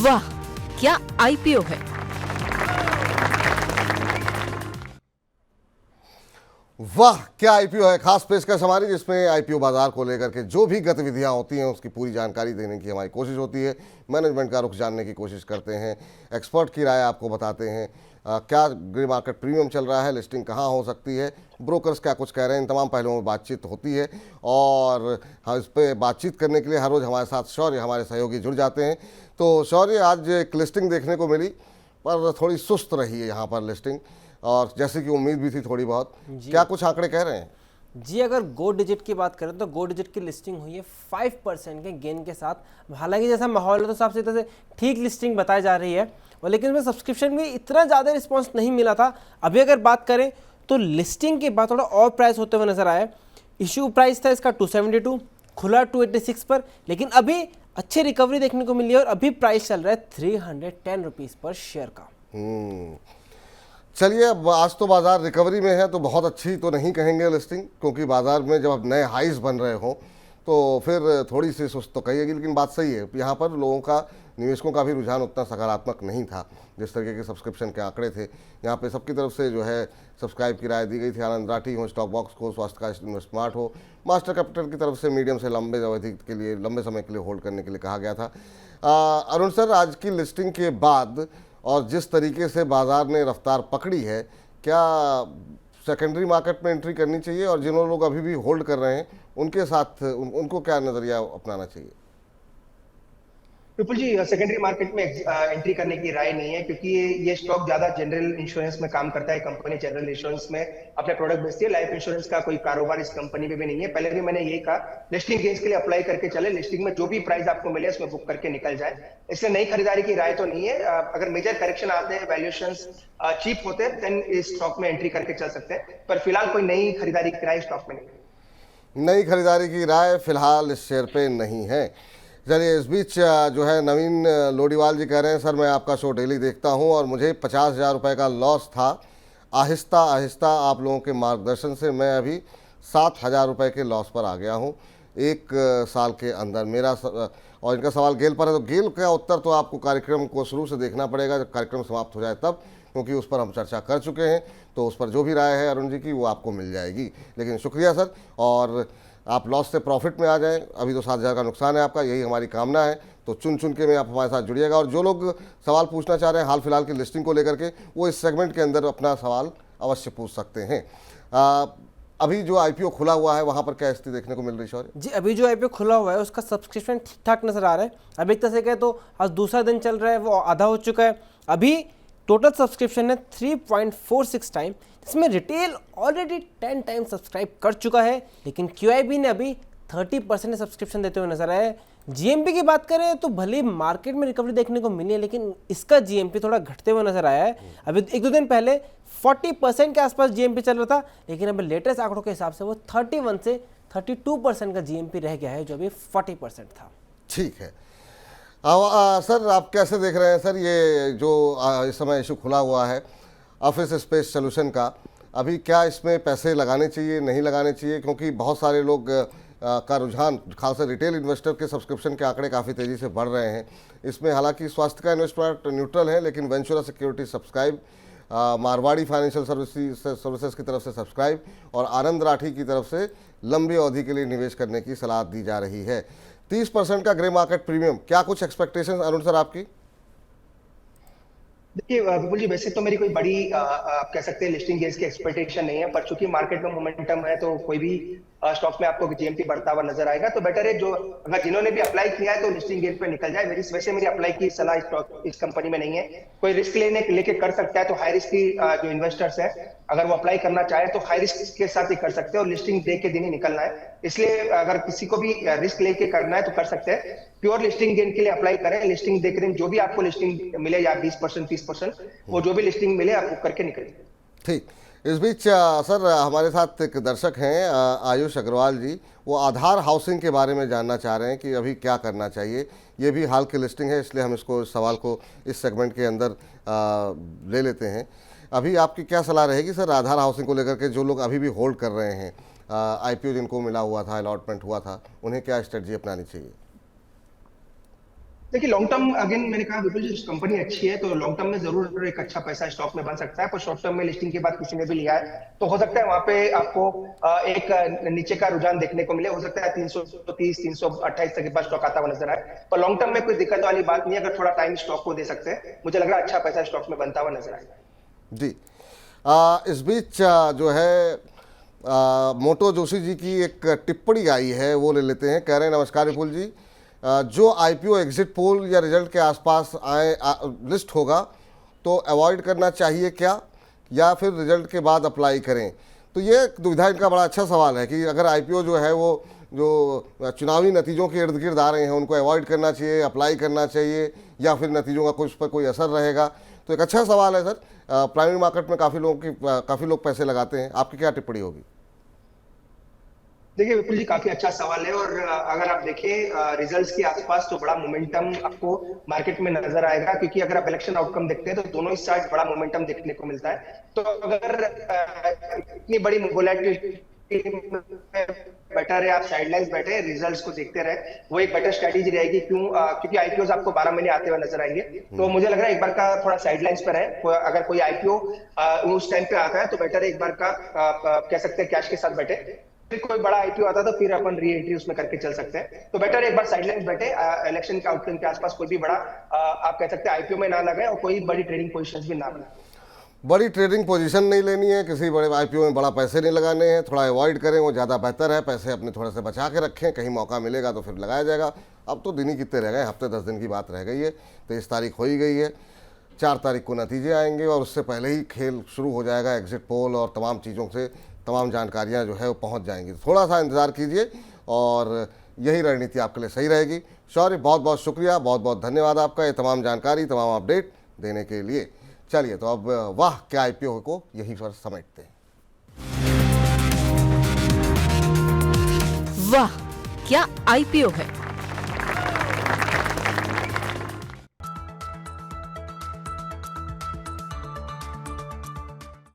वाह, क्या आईपीओ है। वाह क्या आईपीओ है। खास पेशकश हमारी, जिसमें आईपीओ बाजार को लेकर के जो भी गतिविधियां होती हैं उसकी पूरी जानकारी देने की हमारी कोशिश होती है। मैनेजमेंट का रुख जानने की कोशिश करते हैं, एक्सपर्ट की राय आपको बताते हैं, क्या ग्रे मार्केट प्रीमियम चल रहा है, लिस्टिंग कहाँ हो सकती है, ब्रोकर्स क्या कुछ कह रहे हैं, इन तमाम पहलुओं में बातचीत होती है। और हाँ, इस पर बातचीत करने के लिए हर रोज़ हमारे साथ शौर्य हमारे सहयोगी जुड़ जाते हैं। तो शौर्य, आज एक लिस्टिंग देखने को मिली पर थोड़ी सुस्त रही है यहाँ पर लिस्टिंग, और जैसे कि उम्मीद भी थी थोड़ी बहुत। क्या कुछ आंकड़े कह रहे हैं? जी, अगर गो डिजिट की बात करें तो गो डिजिट की लिस्टिंग हुई है 5% के गेन के साथ। हालांकि जैसा माहौल है तो साफ सीधे से ठीक लिस्टिंग बताई जा रही है, और लेकिन इसमें सब्सक्रिप्शन भी इतना ज़्यादा रिस्पांस नहीं मिला था। अभी अगर बात करें तो लिस्टिंग के बाद थोड़ा और प्राइस होते हुए नजर आया। इशू प्राइस था इसका 272, खुला 286 पर, लेकिन अभी अच्छी रिकवरी देखने को मिली है और अभी प्राइस चल रहा है 310 रुपीज़ पर शेयर का। चलिए, अब आज तो बाजार रिकवरी में है, तो बहुत अच्छी तो नहीं कहेंगे लिस्टिंग, क्योंकि बाजार में जब अब नए हाइज बन रहे हो तो फिर थोड़ी सी सुस्त तो कहिएगी। लेकिन बात सही है, यहाँ पर लोगों का, निवेशकों का भी रुझान उतना सकारात्मक नहीं था। जिस तरीके के सब्सक्रिप्शन के आंकड़े थे, यहाँ पे सबकी तरफ से जो है सब्सक्राइब की राय दी गई थी। आनंद राठी हो, स्टॉक बॉक्स को, स्वास्थ्य का इन्वेस्टमार्ट हो, मास्टर कैपिटल की तरफ से मीडियम से लंबे अवधि के लिए, लंबे समय के लिए होल्ड करने के लिए कहा गया था। अरुण सर, आज की लिस्टिंग के बाद और जिस तरीके से बाजार ने रफ्तार पकड़ी है, क्या सेकेंडरी मार्केट में एंट्री करनी चाहिए, और जिन लोग अभी भी होल्ड कर रहे हैं उनके साथ उनको क्या नजरिया अपनाना चाहिए? विपुल जी, सेकेंडरी मार्केट में एंट्री करने की राय नहीं है, क्योंकि ये स्टॉक ज्यादा जनरल इंश्योरेंस में काम करता है। कंपनी जनरल इंश्योरेंस में अपने प्रोडक्ट बेचती है। लाइफ इंश्योरेंस का कोई कारोबार इस कंपनी में भी नहीं है। पहले भी मैंने यही कहा, लिस्टिंग गेन्स के लिए अप्लाई करके चले, लिस्टिंग में जो भी प्राइस आपको मिले उसमें बुक करके निकल जाए। इसलिए नई खरीदारी की राय तो नहीं है। अगर मेजर करेक्शन आते हैं, वैल्यूएशन चीप होते हैं, देन इस स्टॉक में एंट्री करके चल सकते हैं, पर फिलहाल कोई नई खरीदारी की राय स्टॉक में नहीं। नई खरीदारी की राय फिलहाल इस शेयर पे नहीं है। चलिए, इस बीच जो है नवीन लोडीवाल जी कह रहे हैं, सर मैं आपका शो डेली देखता हूं और मुझे 50,000 रुपये का लॉस था। आहिस्ता आहिस्ता आप लोगों के मार्गदर्शन से मैं अभी 7,000 रुपये के लॉस पर आ गया हूं 1 साल के अंदर। मेरा और इनका सवाल गेल पर है, तो गेल का उत्तर तो आपको कार्यक्रम को शुरू से देखना पड़ेगा, जब कार्यक्रम समाप्त हो जाए तब, क्योंकि उस पर हम चर्चा कर चुके हैं। तो उस पर जो भी राय है अरुण जी की, वो आपको मिल जाएगी। लेकिन शुक्रिया सर, और आप लॉस से प्रॉफिट में आ जाएं। अभी तो 7,000 का नुकसान है आपका, यही हमारी कामना है। तो चुन चुन के में आप हमारे साथ जुड़िएगा, और जो लोग सवाल पूछना चाह रहे हैं हाल फिलहाल की लिस्टिंग को लेकर के, वो इस सेगमेंट के अंदर अपना सवाल अवश्य पूछ सकते हैं। अभी जो आईपीओ खुला हुआ है वहाँ पर क्या स्थिति देखने को मिल रही है शौर्य? जी, अभी जो आईपीओ खुला हुआ है उसका सब्सक्रिप्शन ठीक ठाक नजर आ रहा है। अभी एक तरह से कहे तो आज दूसरा दिन चल रहा है, वो आधा हो चुका है। अभी टोटल सब्सक्रिप्शन है 3.46 टाइम, जिसमें रिटेल ऑलरेडी 10 टाइम सब्सक्राइब कर चुका है, लेकिन क्यूआईबी ने अभी 30% सब्सक्रिप्शन देते हुए नजर आया है। जीएमपी की बात करें तो भले मार्केट में रिकवरी देखने को मिली है, लेकिन इसका जीएमपी थोड़ा घटते हुए नजर आया है। अभी 1-2 दिन पहले 40% के आसपास जीएमपी चल रहा था, लेकिन अभी लेटेस्ट आंकड़ों के हिसाब से वो 31 से 32% का जीएमपी रह गया है, जो अभी 40% था। ठीक है। सर, आप कैसे देख रहे हैं सर, ये जो इस समय इशू खुला हुआ है ऑफिस स्पेस सोल्यूशन का, अभी क्या इसमें पैसे लगाने चाहिए, नहीं लगाने चाहिए? क्योंकि बहुत सारे लोग का रुझान, खासकर रिटेल इन्वेस्टर के सब्सक्रिप्शन के आंकड़े काफ़ी तेज़ी से बढ़ रहे हैं इसमें। हालांकि स्वास्थ्य का इन्वेस्टमेंट न्यूट्रल है, लेकिन Ventura security subscribe, Marwari financial services की तरफ से सब्सक्राइब, और आनंद राठी की तरफ से लंबी अवधि के लिए निवेश करने की सलाह दी जा रही है। 30% का ग्रे मार्केट प्रीमियम, क्या कुछ एक्सपेक्टेशन अरुण सर आपकी? देखिए विपुल जी, वैसे तो मेरी कोई बड़ी आप कह सकते हैं लिस्टिंग गेन्स की एक्सपेक्टेशन नहीं है, पर चूंकि मार्केट में मोमेंटम है तो कोई भी स्टॉक में आपको जीएमपी बढ़ता हुआ नजर आएगा, तो बेटर है जो अगर जिन्होंने भी अप्लाई किया है तो लिस्टिंग गेन पे निकल जाए। वैसे मेरी अप्लाई की सलाह स्टॉक इस कंपनी में नहीं है। कोई रिस्क लेके कर सकता है, तो हाई रिस्क की जो इन्वेस्टर्स है अगर वो अप्लाई करना चाहे तो हाई रिस्क के साथ ही कर सकते हैं, और लिस्टिंग डे के दिन ही निकलना है। इसलिए अगर किसी को भी रिस्क लेके करना है तो कर सकते हैं। प्योर लिस्टिंग गेन के लिए अप्लाई करें, लिस्टिंग डे के दिन जो भी आपको लिस्टिंग मिले, या 20% 30%, वो जो भी लिस्टिंग मिले आप बुक करके निकलें। ठीक। इस बीच सर हमारे साथ एक दर्शक हैं आयुष अग्रवाल जी, वो आधार हाउसिंग के बारे में जानना चाह रहे हैं कि अभी क्या करना चाहिए। ये भी हाल की लिस्टिंग है, इसलिए हम इसको, इस सवाल को इस सेगमेंट के अंदर ले लेते हैं। अभी आपकी क्या सलाह रहेगी सर आधार हाउसिंग को लेकर के? जो लोग अभी भी होल्ड कर रहे हैं, आईपीओ जिनको मिला हुआ था, अलॉटमेंट हुआ था, उन्हें क्या स्ट्रेटजी अपनानी चाहिए? देखिए लॉन्ग टर्म अगेन मैंने कहा विपुल जी कंपनी अच्छी है तो लॉन्ग टर्म में जरूर एक अच्छा पैसा स्टॉक में बन सकता है, पर शॉर्ट टर्म में लिस्टिंग के बाद किसी ने भी लिया है तो हो सकता है वहां पे आपको एक नीचे का रुझान देखने को मिले। हो सकता है 330 328 तक के बाद स्टॉक आता हुआ नजर आए, पर लॉन्ग टर्म में कोई दिक्कत वाली बात नहीं है। अगर थोड़ा टाइम स्टॉक को दे सकते हैं, मुझे लग रहा है अच्छा पैसा स्टॉक में बनता हुआ नजर आएगा जी। इस बीच जो है मोटो जोशी जी की एक टिप्पणी आई है, वो ले लेते हैं। कह रहे हैं नमस्कार विपुल जी, जो आईपीओ एग्जिट पोल या रिजल्ट के आसपास लिस्ट होगा तो अवॉइड करना चाहिए क्या, या फिर रिजल्ट के बाद अप्लाई करें? तो ये दुविधा इनका बड़ा अच्छा सवाल है कि अगर आईपीओ जो है वो जो चुनावी नतीजों के इर्द गिर्द आ रहे हैं उनको अवॉइड करना चाहिए, अप्लाई करना चाहिए, या फिर नतीजों का कुछ पर कोई असर रहेगा। तो एक अच्छा सवाल है सर। प्राइमरी मार्केट में काफ़ी लोग पैसे लगाते हैं, आपकी क्या टिप्पणी होगी? देखिए विपुल जी काफी अच्छा सवाल है, और अगर आप देखें रिजल्ट्स के आसपास तो बड़ा मोमेंटम आपको मार्केट में नजर आएगा, क्योंकि अगर आप इलेक्शन आउटकम देखते हैं तो दोनों ही साइड बड़ा मोमेंटम देखने को मिलता है। तो अगर इतनी बड़ी वोलेटिलिटी बेटर है आप साइडलाइंस बैठे रिजल्ट्स को देखते रहे, वो एक बेटर स्ट्रेटेजी रहेगी। क्योंकि आईपीओ आपको 12 महीने आते हुए नजर आएंगे, तो मुझे लग रहा है एक बार का थोड़ा साइडलाइंस पर है। अगर कोई आईपीओ उस टाइम पे आता है तो बेटर है एक बार का कह सकते हैं कैश के साथ बैठे। फिर कोई बड़ा आईपीओ आता तो फिर अपन री एंट्री उसमें करके चल सकते हैं। तो बेटर एक बार साइडलाइंस बैठे, इलेक्शन के आउटकम के आसपास कोई भी बड़ा आप कह सकते हैं आईपीओ में ना लगाए और कोई बड़ी ट्रेडिंग पोजीशंस भी ना बनाए। बड़ी ट्रेडिंग पोजीशन नहीं लेनी है, किसी बड़े आईपीओ में बड़ा पैसे नहीं लगाने हैं, थोड़ा अवॉइड करें, वो ज़्यादा बेहतर है। पैसे अपने थोड़े से बचा के रखें, कहीं मौका मिलेगा तो फिर लगाया जाएगा। अब तो दिन ही कितने रह गए, हफ्ते 10 दिन की बात रह गई है। 23 तारीख हो ही गई है, 4 तारीख को नतीजे आएंगे और उससे पहले ही खेल शुरू हो जाएगा। एग्जिट पोल और तमाम चीज़ों से तमाम जानकारियाँ जो है वो पहुँच जाएंगी। थोड़ा सा इंतज़ार कीजिए और यही रणनीति आपके लिए सही रहेगी। शौर्य, बहुत बहुत शुक्रिया, बहुत बहुत धन्यवाद आपका ये तमाम जानकारी, तमाम अपडेट देने के लिए। चलिए तो अब वाह क्या आईपीओ को यहीं पर समेटते हैं। वाह क्या आईपीओ है।